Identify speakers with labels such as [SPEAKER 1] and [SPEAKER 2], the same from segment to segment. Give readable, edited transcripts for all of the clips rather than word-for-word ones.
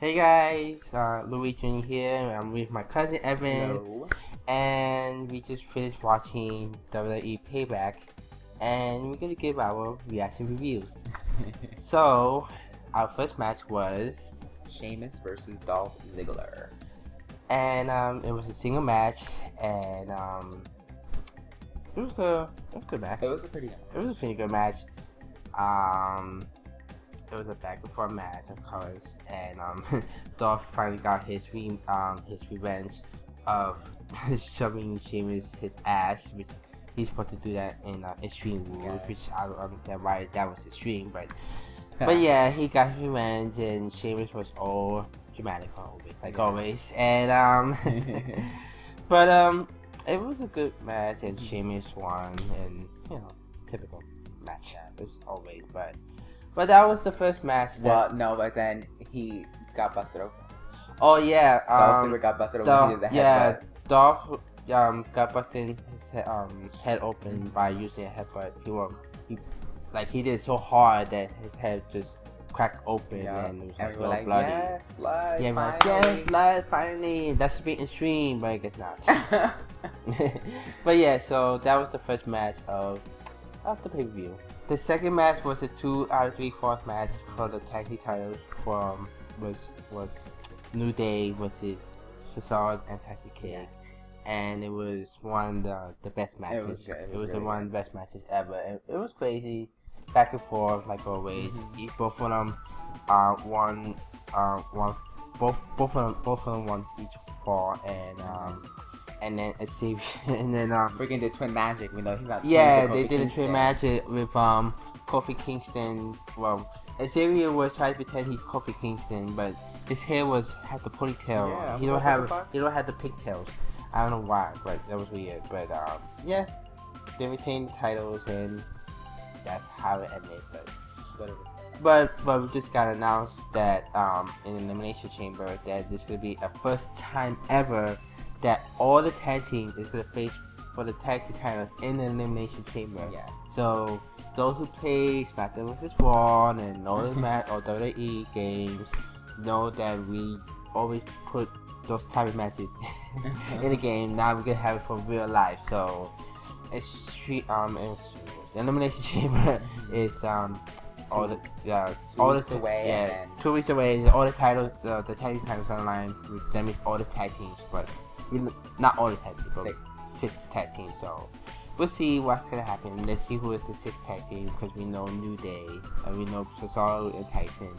[SPEAKER 1] Hey guys, Louis Jr. here. I'm with my cousin Evan,
[SPEAKER 2] Hello.
[SPEAKER 1] and we just finished watching WWE Payback, and we're gonna give our reaction reviews. So, our first match was,
[SPEAKER 2] Sheamus versus Dolph Ziggler.
[SPEAKER 1] and it was a single match, and it was a good match.
[SPEAKER 2] It was a pretty
[SPEAKER 1] good match. It was a back and forth match, of course, and Dolph finally got his revenge of shoving Sheamus his ass, which he's supposed to do that in Extreme Rules, which I don't understand why that was Extreme, but yeah, he got his revenge, and Sheamus was all dramatic always, always, and but it was a good match, and Sheamus won, and typical match as always, but that was the first match.
[SPEAKER 2] But then he got busted open.
[SPEAKER 1] Oh yeah,
[SPEAKER 2] Dolph Ziggler got busted open. He did the headbutt.
[SPEAKER 1] Dolph got busted his head open by using a headbutt. He did it so hard that his head just cracked open, and it was
[SPEAKER 2] we were like,
[SPEAKER 1] bloody.
[SPEAKER 2] yes, blood.
[SPEAKER 1] Yeah,
[SPEAKER 2] finally.
[SPEAKER 1] yes, blood, finally. That's a bit extreme, but I guess not. But yeah, so that was the first match of the pay-per-view. The second match was a 2 out of 3 falls match for the tag team titles was New Day versus Cesaro and Tyson Kidd, and it was one of the best matches.
[SPEAKER 2] It was good.
[SPEAKER 1] It was
[SPEAKER 2] really
[SPEAKER 1] one of
[SPEAKER 2] good.
[SPEAKER 1] the best matches ever. It was crazy, back and forth like always. Both of them won. Both of them won each fall, and then Xavier, and then
[SPEAKER 2] Freaking did twin magic. We know he's not.
[SPEAKER 1] yeah,
[SPEAKER 2] twins
[SPEAKER 1] they
[SPEAKER 2] with
[SPEAKER 1] did a
[SPEAKER 2] Kofi
[SPEAKER 1] twin
[SPEAKER 2] Kingston.
[SPEAKER 1] magic with Kofi Kingston. Well, Xavier was trying to pretend he's Kofi Kingston, but his hair had the ponytail.
[SPEAKER 2] Yeah,
[SPEAKER 1] He don't have the pigtails. I don't know why, but that was weird. But yeah, they retained the titles, and that's how it ended.
[SPEAKER 2] But it was.
[SPEAKER 1] But we just got announced that in Elimination Chamber that this will be a first time ever that all the tag teams is gonna face for the tag team titles in the Elimination Chamber.
[SPEAKER 2] Yes.
[SPEAKER 1] So those who play SmackDown vs. Raw and all the or WWE games know that we always put those type of matches in the game. Now we're gonna have it for real life. So it's Elimination Chamber is all the
[SPEAKER 2] 2 weeks away.
[SPEAKER 1] Yeah,
[SPEAKER 2] and
[SPEAKER 1] 2 weeks away. All the titles, the tag team titles online. That means all the tag teams, but not all the tag teams. But 6 tag teams. So we'll see what's gonna happen. Let's see who is the 6th tag team, because we know New Day and we know Cesaro and Tyson.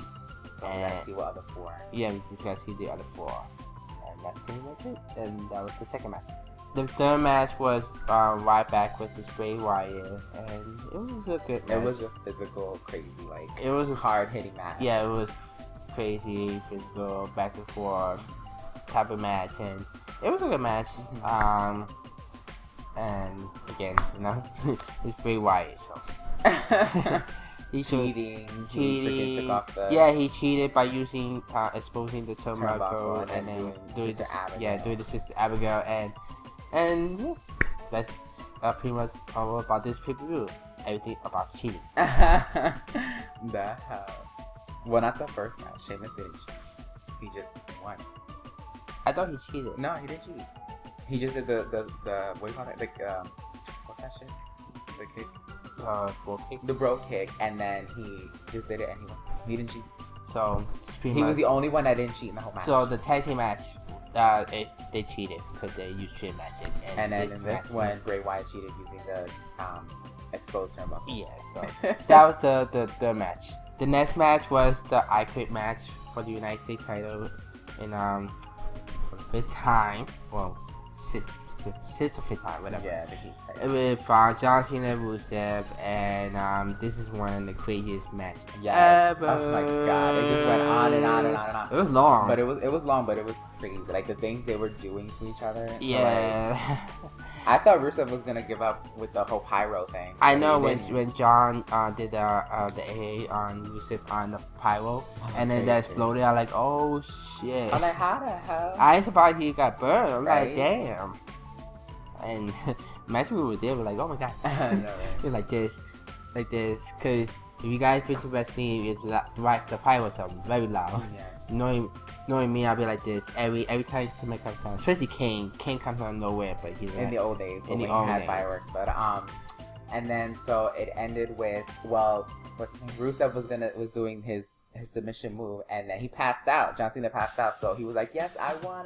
[SPEAKER 2] So let's see what other 4.
[SPEAKER 1] Yeah, we just gotta see the other 4, and that's pretty much it. And that was the second match. The third match was Ryback versus Bray Wyatt, and it was a good match.
[SPEAKER 2] It was a physical, crazy,
[SPEAKER 1] it was a
[SPEAKER 2] hard hitting match.
[SPEAKER 1] Yeah, it was crazy, physical, back and forth type of match, and it was a good match. And again, it's Bray Wyatt, so he
[SPEAKER 2] cheating.
[SPEAKER 1] He
[SPEAKER 2] freaking took off the
[SPEAKER 1] he cheated by using exposing the turnbuckle and then doing the Sister Abigail, and yeah, that's pretty much all about this pay-per-view. Everything about cheating.
[SPEAKER 2] The hell. Well, not the first match. Sheamus didn't cheat. He just won.
[SPEAKER 1] I thought he cheated.
[SPEAKER 2] No, he didn't cheat. He just did the what do you call it? Like what's that shit? The kick.
[SPEAKER 1] Bro kick.
[SPEAKER 2] The bro kick, and then he just did it and he won. He didn't cheat.
[SPEAKER 1] So
[SPEAKER 2] he was the only one that didn't cheat in the whole match.
[SPEAKER 1] So the tag team match, they cheated because they used chain matches.
[SPEAKER 2] And then in this one, Bray Wyatt cheated using the exposed turnbuckle.
[SPEAKER 1] Yeah, so that was the match. The next match was the I Quit match for the United States title in for the 5th time. Well, 6th or 5th time, whatever.
[SPEAKER 2] Yeah, the Heat title.
[SPEAKER 1] With John Cena and Rusev, and this is one of the craziest matches ever.
[SPEAKER 2] Oh my god, it just went on and on and on and on.
[SPEAKER 1] It was long,
[SPEAKER 2] but it was long, but it was crazy. Like the things they were doing to each other.
[SPEAKER 1] Yeah.
[SPEAKER 2] I thought Rusev was gonna give up with the whole pyro thing.
[SPEAKER 1] I know when John did the AA on Rusev on the pyro, and then that exploded. I'm like, oh shit!
[SPEAKER 2] I'm like, how the hell?
[SPEAKER 1] I ain't surprised he got burned. I'm
[SPEAKER 2] Right?
[SPEAKER 1] like, damn. And imagine we were there, we're like, oh my god.
[SPEAKER 2] I know, right?
[SPEAKER 1] We're like this, cause if you guys been to wrestling, right, the fight was very loud.
[SPEAKER 2] Yes.
[SPEAKER 1] Knowing me, I'll be like this every time somebody comes on, especially Kane. Kane comes out of nowhere, but he's
[SPEAKER 2] In the old days,
[SPEAKER 1] in the
[SPEAKER 2] when
[SPEAKER 1] old
[SPEAKER 2] he had
[SPEAKER 1] days.
[SPEAKER 2] fireworks. But and then so it ended with, well, what's his name? Rusev was doing his submission move, and then he passed out. John Cena passed out, so he was like, "Yes, I won."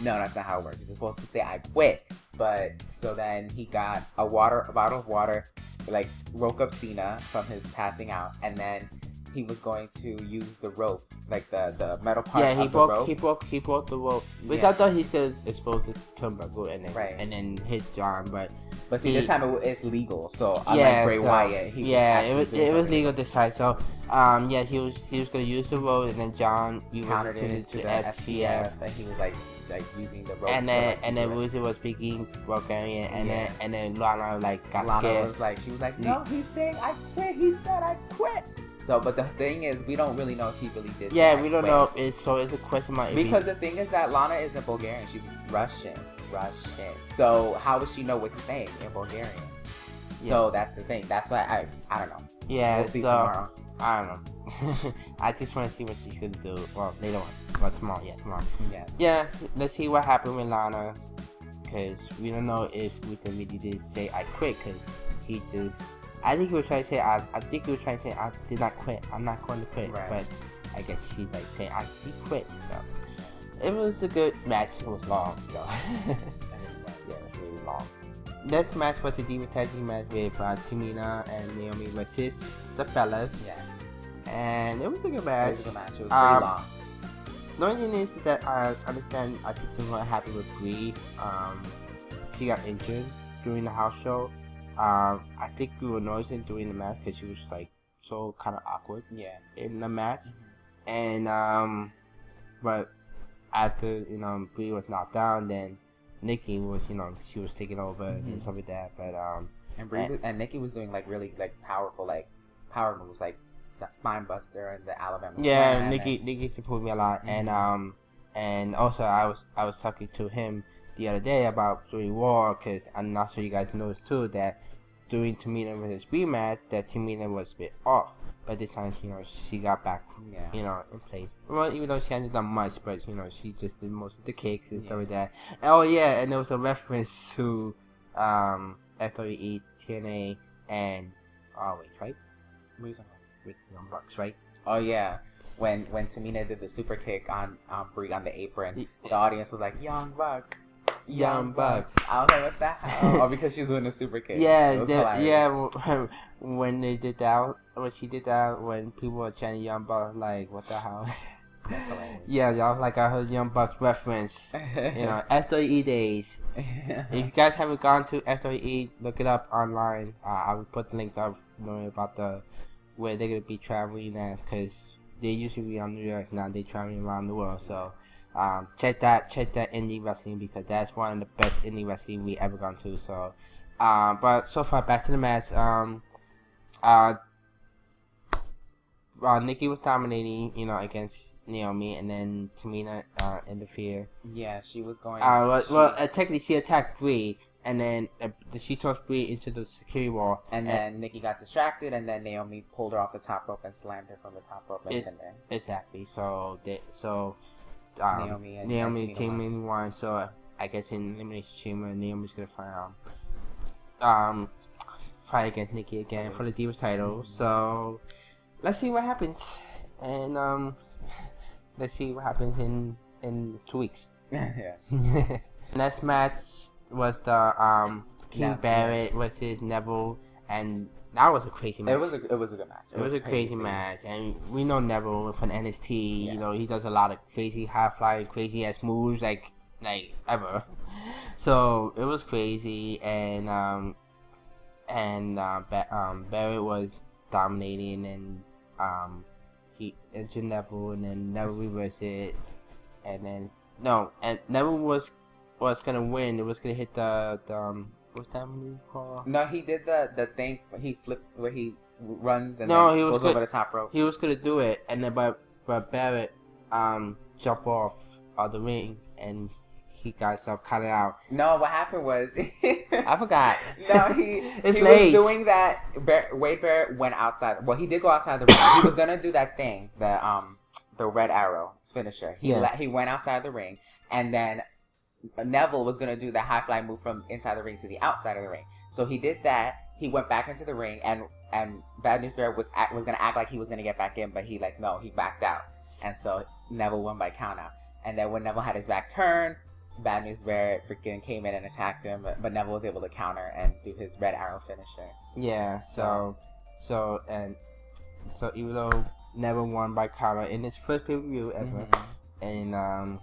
[SPEAKER 2] No, that's not how it works. You're supposed to say, "I quit." But so then he got a bottle of water, like woke up Cena from his passing out, and then he was going to use the ropes, like the metal part of the rope.
[SPEAKER 1] He broke the rope, which
[SPEAKER 2] Yeah.
[SPEAKER 1] I thought he was supposed to come back good
[SPEAKER 2] Right.
[SPEAKER 1] and then hit John, but
[SPEAKER 2] see, this time it's legal. So unlike
[SPEAKER 1] yeah,
[SPEAKER 2] Bray
[SPEAKER 1] so,
[SPEAKER 2] Wyatt,
[SPEAKER 1] it was legal this time. So he was gonna use the rope, and then John
[SPEAKER 2] countered it into the STF, and he was like using the rope.
[SPEAKER 1] and then Rusev was speaking Bulgarian, and then Lana got
[SPEAKER 2] Lana
[SPEAKER 1] scared.
[SPEAKER 2] she was like, "No, he's saying I quit. He said I quit." So, but the thing is, we don't really know if he really did.
[SPEAKER 1] Yeah, we don't know. It's a question mark.
[SPEAKER 2] Because the thing is that Lana isn't Bulgarian; she's Russian. So how would she know what he's saying in Bulgarian? So that's the thing. That's why I don't know.
[SPEAKER 1] Yeah,
[SPEAKER 2] we'll see tomorrow.
[SPEAKER 1] I don't know. I just want to see what she's gonna do. Well, later on. Well, tomorrow. Yeah, tomorrow.
[SPEAKER 2] Yes.
[SPEAKER 1] Yeah, let's see what happened with Lana. Because we don't know if we can really did say I quit. Because he just... I think he was trying to say I did not quit. I'm not going to quit.
[SPEAKER 2] Right.
[SPEAKER 1] But I guess she's like saying he quit. So it was a good match. It was long though. Yeah, it was really long. Next match was the Diva Tag Team match with Tamina and Naomi versus the Fellas.
[SPEAKER 2] Yes.
[SPEAKER 1] And it was a good match.
[SPEAKER 2] It was pretty long.
[SPEAKER 1] The only thing is that I understand, I think they're not happy with Brie. She got injured during the house show. I think we were noticing during the match because she was so kind of awkward.
[SPEAKER 2] Yeah.
[SPEAKER 1] In the match,
[SPEAKER 2] Mm-hmm.
[SPEAKER 1] and but after Brie was knocked down, then Nikki was she was taking over and stuff like that. But
[SPEAKER 2] and Nikki was doing really powerful power moves spine buster and the Alabama
[SPEAKER 1] yeah,
[SPEAKER 2] slam.
[SPEAKER 1] Nikki supported me a lot, and also I was talking to him the other day about doing War, because I'm not sure you guys noticed too that during Tamina versus Brie match that Tamina was a bit off, but this time she got back in place. Well, even though she hadn't done much, but she just did most of the kicks and stuff like that. And there was a reference to WWE TNA and right?
[SPEAKER 2] What are you talking about?
[SPEAKER 1] With Young Bucks, right?
[SPEAKER 2] Oh yeah, when Tamina did the super kick on Brie on the apron, the audience was like, "Young Bucks." I was like, what the hell? Because she was doing a super kick.
[SPEAKER 1] When they did that, when she did that, when people were chanting Young Bucks, like, what the hell?
[SPEAKER 2] That's hilarious.
[SPEAKER 1] Yeah, y'all, I heard Young Bucks reference. WWE days. If you guys haven't gone to WWE, look it up online. I will put the link up about where they're gonna be traveling at, because they usually be on New York, now they're traveling around the world. So check that indie wrestling, because that's one of the best indie wrestling we ever gone to. So but so far, back to the match. Nikki was dominating, against Naomi, and then Tamina interfered.
[SPEAKER 2] Yeah, she was going.
[SPEAKER 1] Technically she attacked Brie, and then she took Brie into the security wall.
[SPEAKER 2] And then Nikki got distracted, and then Naomi pulled her off the top rope and slammed her from the top rope and pinned her.
[SPEAKER 1] Exactly. So Naomi and Tamina won. So I guess in Elimination Chamber, Naomi's gonna fight against Nikki again for the Divas title. So let's see what happens, and let's see what happens in 2 weeks.
[SPEAKER 2] Yeah.
[SPEAKER 1] Next match was the King Barrett versus Neville, and that was a crazy match.
[SPEAKER 2] It was a good match.
[SPEAKER 1] It was a crazy match, and we know Neville from NXT. Yes. He does a lot of crazy high flying, crazy ass moves, like ever. So it was crazy, and Barrett was dominating, and he entered Neville, and then Neville reversed it, and then Neville was gonna win. It was gonna hit the what's that move called?
[SPEAKER 2] No, he did the thing. He flipped where he runs and then goes over the top rope.
[SPEAKER 1] He was gonna do it, and then but Barrett jumped off the ring, and he got himself counted out.
[SPEAKER 2] No, what happened was
[SPEAKER 1] I forgot.
[SPEAKER 2] No, he was doing that. Wade Barrett went outside. Well, he did go outside the ring. He was gonna do that thing, the red arrow finisher. He went outside the ring, and then Neville was gonna do the high fly move from inside the ring to the outside of the ring. So he did that. He went back into the ring, and Bad News Barrett was gonna act like he was gonna get back in, but he backed out, and so Neville won by count out. And then when Neville had his back turned, Bad News Barrett freaking came in and attacked him, but Neville was able to counter and do his red arrow finisher.
[SPEAKER 1] Yeah. So even though Neville won by counter in his first pay-per-view ever, and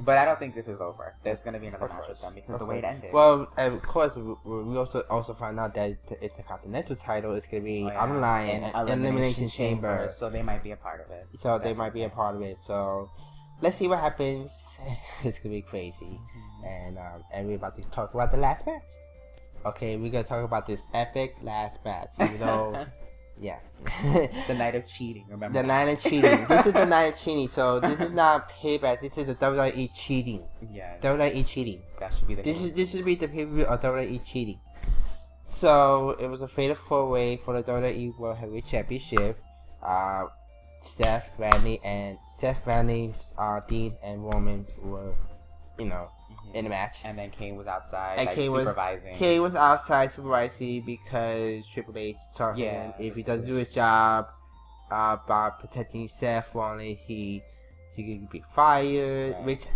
[SPEAKER 2] but I don't think this is over. There's gonna be another match with them because the way it ended.
[SPEAKER 1] Well, of course, we also find out that it's a Continental title. It's gonna be online in Elimination Chamber,
[SPEAKER 2] so they might be a part of it.
[SPEAKER 1] So let's see what happens. It's gonna be crazy, and we're about to talk about the last match. Okay, we're gonna talk about this epic last match, even though. Yeah.
[SPEAKER 2] The night of cheating, remember?
[SPEAKER 1] The night of cheating. This is the night of cheating. So this is not Payback. This is the WWE cheating.
[SPEAKER 2] Yes.
[SPEAKER 1] WWE cheating.
[SPEAKER 2] That should be the
[SPEAKER 1] This should be the pay-per-view of WWE cheating. So it was a fatal 4-way for the WWE World Heavyweight Championship. Seth, Randy, Dean, and Roman were, in the match.
[SPEAKER 2] And then Kane was outside,
[SPEAKER 1] supervising. Kane was outside supervising because Triple H told him if he doesn't do his job by protecting Seth Rollins, he could be fired. Right.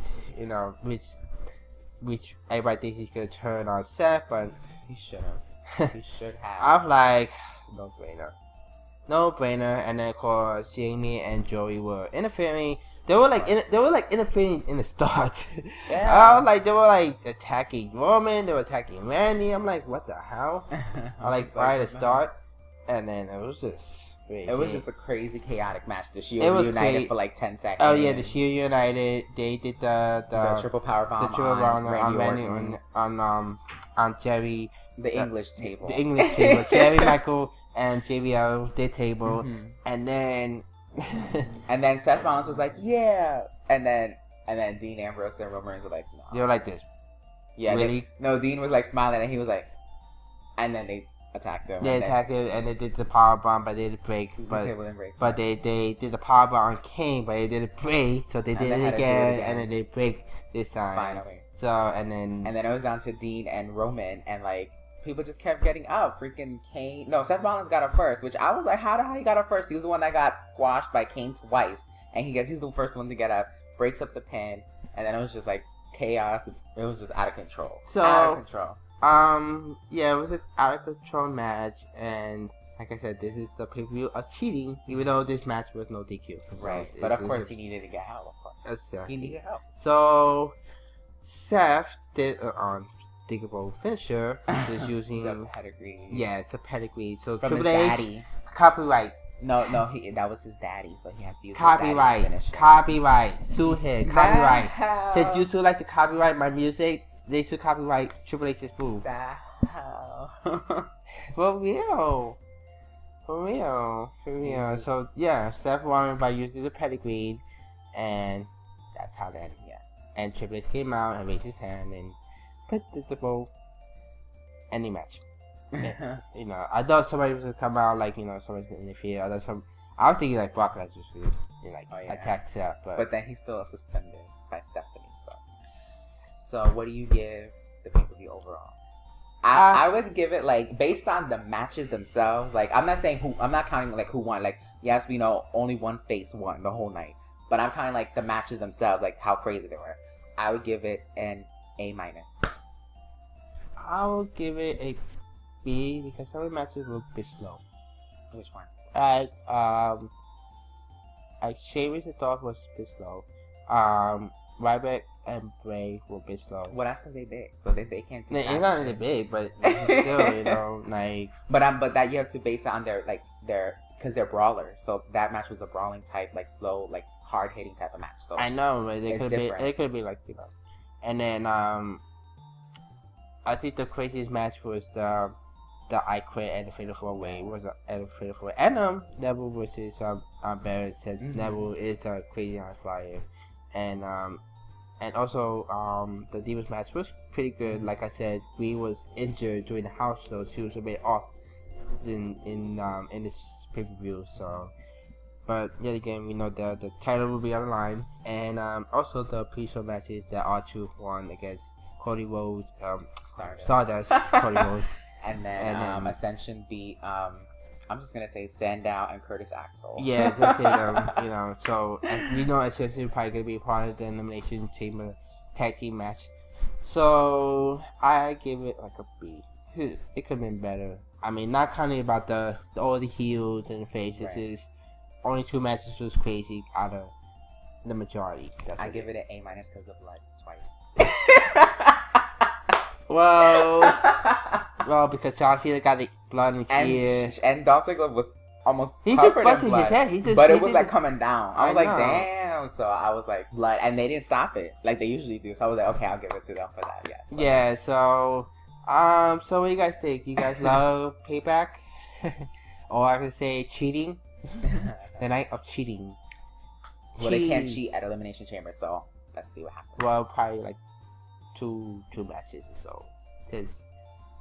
[SPEAKER 1] Which everybody thinks he's gonna turn on Seth, but
[SPEAKER 2] he should have. He should have.
[SPEAKER 1] I'm like, no brainer. And then of course Jamie and Joey were interfering. They were interfering in the start. Yeah. I was like, they were like attacking Roman. They were attacking Randy. I'm like, what the hell? I like right at the start, and then it was just crazy.
[SPEAKER 2] It was just a crazy, chaotic match. The Shield united for like 10 seconds.
[SPEAKER 1] Oh yeah, the Shield united. They did the
[SPEAKER 2] triple power bomb.
[SPEAKER 1] The triple bomb on Randy on Jerry.
[SPEAKER 2] The English table.
[SPEAKER 1] The English table. Jerry, Michael, and JBL did table, and then.
[SPEAKER 2] And then Seth Rollins was like, yeah, and then Dean Ambrose and Roman Reigns were like, no.
[SPEAKER 1] You're like this.
[SPEAKER 2] Yeah,
[SPEAKER 1] really?
[SPEAKER 2] Dean was like smiling, and he was like, and then they attacked him.
[SPEAKER 1] They attacked him, and they did the power bomb, but they didn't break.
[SPEAKER 2] The table didn't break.
[SPEAKER 1] But they did the power bomb on Kane, but it didn't break, so they did it again, and then they break this time.
[SPEAKER 2] Finally.
[SPEAKER 1] So and then
[SPEAKER 2] it was down to Dean and Roman, and like. People just kept getting up. Freaking Kane. No, Seth Rollins got up first, which I was like, how the hell he got up first? He was the one that got squashed by Kane twice. And he's the first one to get up, breaks up the pin, and then it was just like chaos. It was just out of control. Out of control.
[SPEAKER 1] Yeah, it was an out of control match, and like I said, this is the pay-per-view of cheating, even though this match was no DQ.
[SPEAKER 2] Right. But of course he needed to get help, of course. He needed help.
[SPEAKER 1] So Seth did thinkable finisher, which is using
[SPEAKER 2] the pedigree.
[SPEAKER 1] Yeah, it's a pedigree. So
[SPEAKER 2] from
[SPEAKER 1] Triple
[SPEAKER 2] his
[SPEAKER 1] H,
[SPEAKER 2] daddy.
[SPEAKER 1] Copyright.
[SPEAKER 2] No, that was his daddy, so he has to use his daddy's finisher.
[SPEAKER 1] Copyright. Sue him. Copyright. Since you two like to copyright my music, they should copyright Triple H's move. For real. So yeah, Seth won by using the pedigree, and that's how that.
[SPEAKER 2] Yes.
[SPEAKER 1] And Triple H came out and raised his hand and. Predictable any match. I thought somebody was gonna come out somebody's gonna interfere. I was thinking like Brock Lesnar attack Seth,
[SPEAKER 2] but then he's still suspended by Stephanie. So what do you give the pay-per-view overall? I would give it based on the matches themselves. I'm not counting who won. Yes, we know only one face won the whole night, but I'm counting the matches themselves, how crazy they were. I would give it an A-.
[SPEAKER 1] I'll give it a B because some of the matches were a bit slow.
[SPEAKER 2] Which ones?
[SPEAKER 1] Sheamus and Dolph was a bit slow. Ryback and Bray were a bit slow.
[SPEAKER 2] Well, that's because they big, so they can't do that.
[SPEAKER 1] It's not really big, but still,
[SPEAKER 2] But that you have to base it on their because they're brawlers. So that match was a brawling type, slow, hard hitting type of match. So
[SPEAKER 1] I know, but it could be and then I think the craziest match was the I Quit and the Fatal 4-Way. It was a Fatal 4-Way. And Neville versus Barrett said Neville is a crazy high flyer. And And also, the Divas match was pretty good. Like I said, Brie was injured during the house show. She was a bit off in this pay-per-view. So, but yet again, we know the title will be on the line, and also the pre-show matches that R-Truth won against Cody Rhodes, Stardust, Cody Rhodes,
[SPEAKER 2] and then Ascension beat I'm just gonna say Sandow and Curtis Axel.
[SPEAKER 1] Yeah, just hit them. You know, so we know Ascension is probably gonna be a part of the Elimination Chamber tag team match. So I give it like a B. It could have been better. I mean, not counting about all the heels and the faces. Right. Is only 2 matches was crazy out of the majority.
[SPEAKER 2] I give it an A- because of blood twice.
[SPEAKER 1] Well, because John Cena got the blood in his ear.
[SPEAKER 2] And Dolph Ziggler was almost covered in blood. His head. But it was like coming down. I was like, damn. So I was like, blood. And they didn't stop it like they usually do. So I was like, okay, I'll give it to them for that. Yeah. So.
[SPEAKER 1] Yeah, so what do you guys think? You guys love Payback? Or I could say cheating? The night of cheating.
[SPEAKER 2] Well, they can't cheat at Elimination Chamber, so let's see what happens.
[SPEAKER 1] Well, probably like two matches or so. There's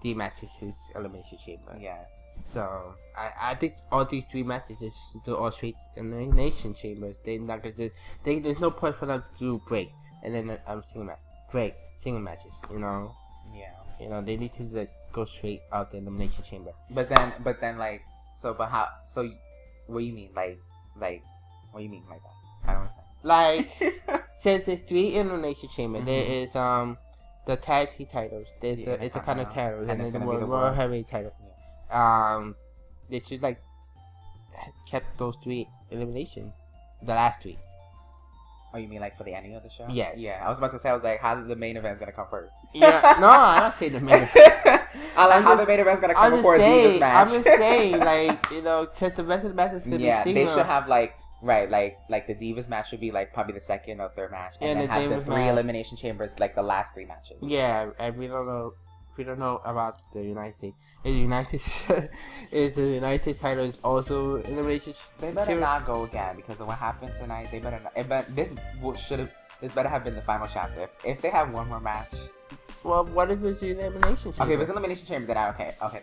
[SPEAKER 1] 3 matches is Elimination Chamber.
[SPEAKER 2] Yes.
[SPEAKER 1] So I think all these 3 matches is do all straight Elimination Chambers. They're not gonna there's no point for them to do break and then single match, break, single matches. You know.
[SPEAKER 2] Yeah.
[SPEAKER 1] You know they need to like go straight out the Elimination Chamber.
[SPEAKER 2] But then like what do you mean like what do you mean like that? I don't understand.
[SPEAKER 1] Like since there's 3 Elimination Chamber, there is the tag team titles. There's it's a kind of title, and then the World Heavyweight title. Yeah. They should like kept those 3 elimination, the last 3.
[SPEAKER 2] Oh, you mean like for the ending of the show?
[SPEAKER 1] Yes.
[SPEAKER 2] Yeah, I was about to say, I was like, how the main event's gonna come first?
[SPEAKER 1] Yeah, no, I'm not saying the main event.
[SPEAKER 2] The main event's gonna come before a Divas match.
[SPEAKER 1] I'm just saying, like, you know, since the rest of the matches gonna be single.
[SPEAKER 2] They should have like the Divas match should be like probably the 2nd or 3rd match, and then have the 3 Elimination Chambers like the last 3 matches.
[SPEAKER 1] Yeah, and we don't know about the United States. Is the United States title is also Elimination?
[SPEAKER 2] They better not go again because of what happened tonight. They better not. But this better have been the final chapter. If they have one more match.
[SPEAKER 1] Well, what if it's the Elimination Chamber?
[SPEAKER 2] Okay, if it's Elimination Chamber, then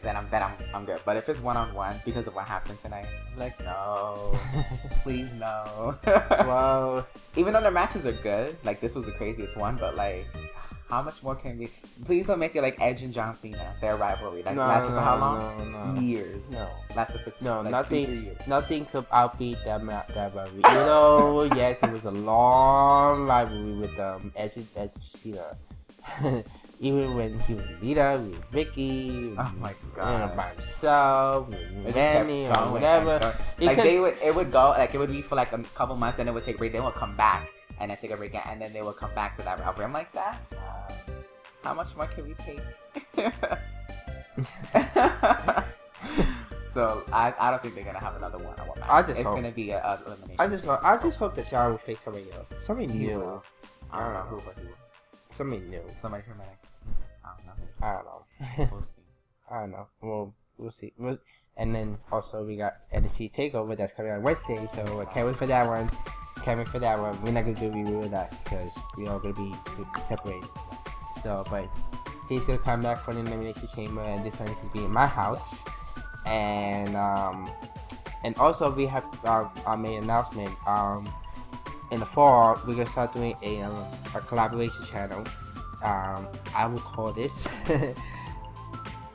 [SPEAKER 2] then I'm good. But if it's 1-on-1 because of what happened tonight, I'm like, no, please no.
[SPEAKER 1] Well,
[SPEAKER 2] even though their matches are good, like this was the craziest one, but like, how much more can we? Please don't make it like Edge and John Cena, their rivalry. Like lasted for how long?
[SPEAKER 1] No.
[SPEAKER 2] Years.
[SPEAKER 1] No.
[SPEAKER 2] Lasted for
[SPEAKER 1] nothing.
[SPEAKER 2] 2-3 years.
[SPEAKER 1] Nothing could outbeat that rivalry. You know, yes, it was a long rivalry with Edge and Cena. Even when he was leader with Vicky,
[SPEAKER 2] oh my god,
[SPEAKER 1] you know, by himself, with Manny or whatever.
[SPEAKER 2] Like it would go like it would be for like a couple months, then it would take a break. Then it would come back and then take a break again, and then they would come back to that rivalry. I'm like that. How much more can we take? So I don't think they're gonna have another 1-on-1 match. It's gonna be an elimination.
[SPEAKER 1] I just hope that John will face somebody else, somebody new.
[SPEAKER 2] I don't know who, but who.
[SPEAKER 1] Somebody new.
[SPEAKER 2] Somebody from NXT.
[SPEAKER 1] I don't know.
[SPEAKER 2] We'll see.
[SPEAKER 1] I don't know. We'll see. And then also we got NXT Takeover that's coming on Wednesday, so I can't wait for that one. We're not gonna do a review of that because we're all gonna be separated. So, but he's gonna come back for the Elimination Chamber, and this time he's gonna be in my house. And also we have our main announcement. In the fall, we're gonna start doing a collaboration channel. I will call this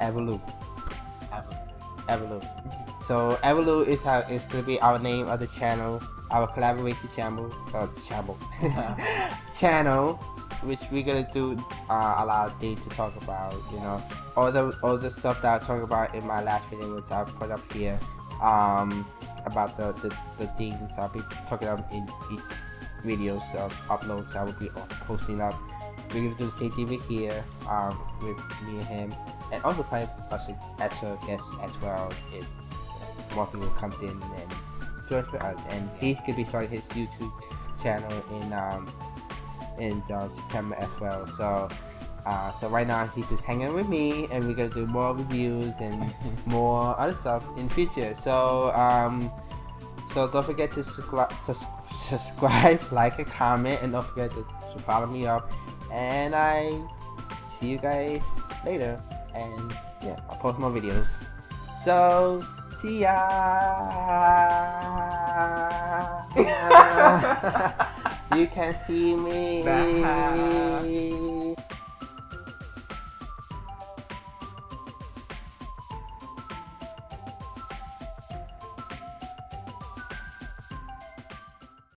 [SPEAKER 1] Evolu. So Evolu is gonna be our name of the channel, our collaboration channel, channel, which we're gonna do a lot of things to talk about. You know, all the stuff that I talked about in my last video, which I put up here. About the things I'll be talking about in each videos uploads I will be posting up. We're gonna do the same thing with here with me and him, and also probably also extra guests as well if more people comes in and joins with us. And he's gonna be starting his YouTube channel in September as well. So right now he's just hanging with me, and we're gonna do more reviews and more other stuff in the future. So So don't forget to subscribe, like, and comment, and don't forget to follow me up. And I see you guys later. And yeah, I'll post more videos. So see ya. You can see me.
[SPEAKER 2] Bye.